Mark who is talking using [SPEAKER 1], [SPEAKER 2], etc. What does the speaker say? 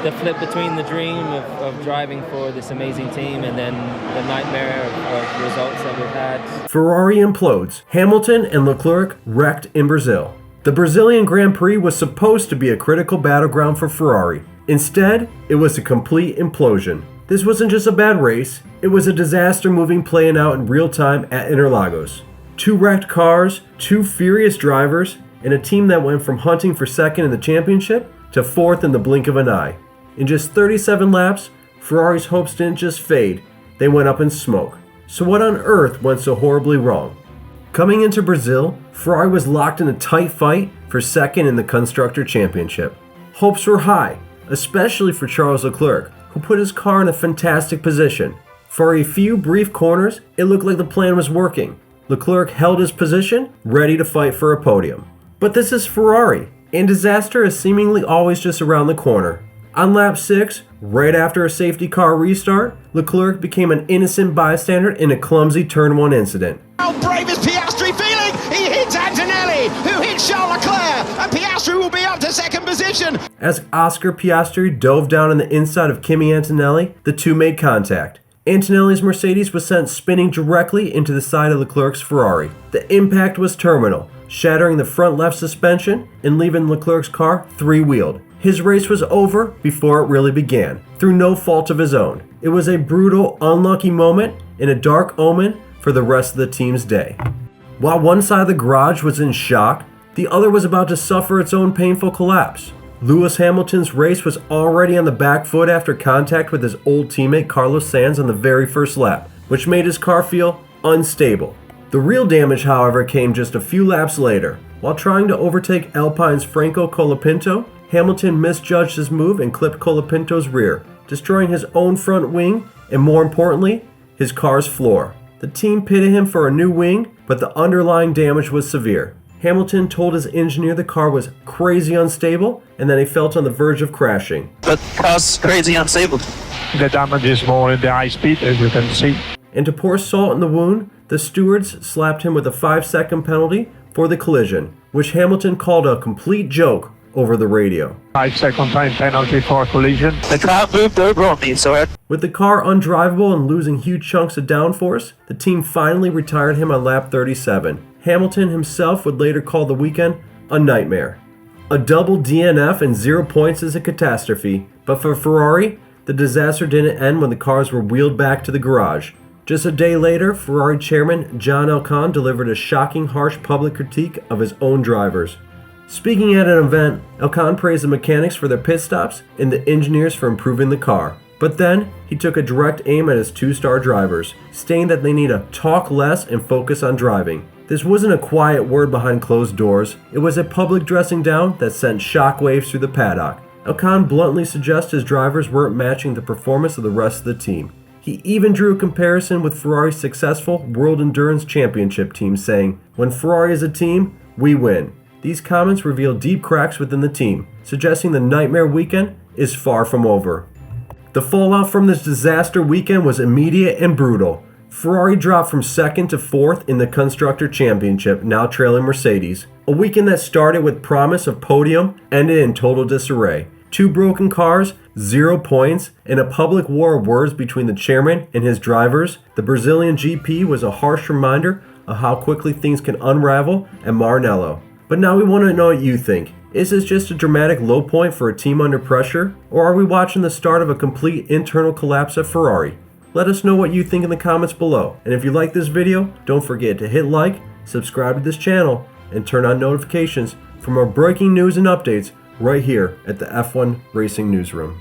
[SPEAKER 1] the flip between the dream of driving for this amazing team and then the nightmare of results that we've had.
[SPEAKER 2] Ferrari implodes. Hamilton and Leclerc wrecked in Brazil. The Brazilian Grand Prix was supposed to be a critical battleground for Ferrari. Instead, it was a complete implosion. This wasn't just a bad race, it was a disaster movie playing out in real time at Interlagos. 2 wrecked cars, 2 furious drivers, and a team that went from hunting for second in the championship to 4th in the blink of an eye. In just 37 laps, Ferrari's hopes didn't just fade, they went up in smoke. So what on earth went so horribly wrong? Coming into Brazil, Ferrari was locked in a tight fight for second in the Constructor Championship. Hopes were high, especially for Charles Leclerc, who put his car in a fantastic position. For a few brief corners, it looked like the plan was working. Leclerc held his position, ready to fight for a podium. But this is Ferrari, and disaster is seemingly always just around the corner. On lap 6, right after a safety car restart, Leclerc became an innocent bystander in a clumsy Turn 1 incident.
[SPEAKER 3] How brave is Piastri feeling? He hits Antonelli, who hits Charles Leclerc, and Piastri will be up to second position.
[SPEAKER 2] As Oscar Piastri dove down on the inside of Kimi Antonelli, the two made contact. Antonelli's Mercedes was sent spinning directly into the side of Leclerc's Ferrari. The impact was terminal, shattering the front left suspension and leaving Leclerc's car 3-wheeled. His race was over before it really began, through no fault of his own. It was a brutal, unlucky moment and a dark omen for the rest of the team's day. While one side of the garage was in shock, the other was about to suffer its own painful collapse. Lewis Hamilton's race was already on the back foot after contact with his old teammate Carlos Sainz on the very first lap, which made his car feel unstable. The real damage, however, came just a few laps later. While trying to overtake Alpine's Franco Colapinto, Hamilton misjudged his move and clipped Colapinto's rear, destroying his own front wing and, more importantly, his car's floor. The team pitted him for a new wing, but the underlying damage was severe. Hamilton told his engineer the car was crazy unstable and that he felt on the verge of crashing.
[SPEAKER 4] But the car's crazy unstable.
[SPEAKER 5] The damage is more in the high speed, as you can see.
[SPEAKER 2] And to pour salt in the wound, the stewards slapped him with a 5-second penalty for the collision, which Hamilton called a complete joke over the radio.
[SPEAKER 5] 5-second time penalty for collision.
[SPEAKER 4] The car moved over on me, so
[SPEAKER 2] With the car undrivable and losing huge chunks of downforce, the team finally retired him on lap 37. Hamilton himself would later call the weekend a nightmare. A double DNF and 0 points is a catastrophe, but for Ferrari, the disaster didn't end when the cars were wheeled back to the garage. Just a day later, Ferrari chairman John Elkann delivered a shocking, harsh public critique of his own drivers. Speaking at an event, Elkann praised the mechanics for their pit stops and the engineers for improving the car. But then, he took a direct aim at his 2-star drivers, stating that they need to talk less and focus on driving. This wasn't a quiet word behind closed doors, it was a public dressing down that sent shockwaves through the paddock. Elkann bluntly suggests his drivers weren't matching the performance of the rest of the team. He even drew a comparison with Ferrari's successful World Endurance Championship team, saying, "When Ferrari is a team, we win." These comments reveal deep cracks within the team, suggesting the nightmare weekend is far from over. The fallout from this disaster weekend was immediate and brutal. Ferrari dropped from 2nd to 4th in the Constructor Championship, now trailing Mercedes. A weekend that started with promise of podium ended in total disarray. 2 broken cars, 0 points, and a public war of words between the chairman and his drivers. The Brazilian GP was a harsh reminder of how quickly things can unravel at Maranello. But now we want to know what you think. Is this just a dramatic low point for a team under pressure? Or are we watching the start of a complete internal collapse at Ferrari? Let us know what you think in the comments below. And if you like this video, don't forget to hit like, subscribe to this channel, and turn on notifications for more breaking news and updates right here at the F1 Racing Newsroom.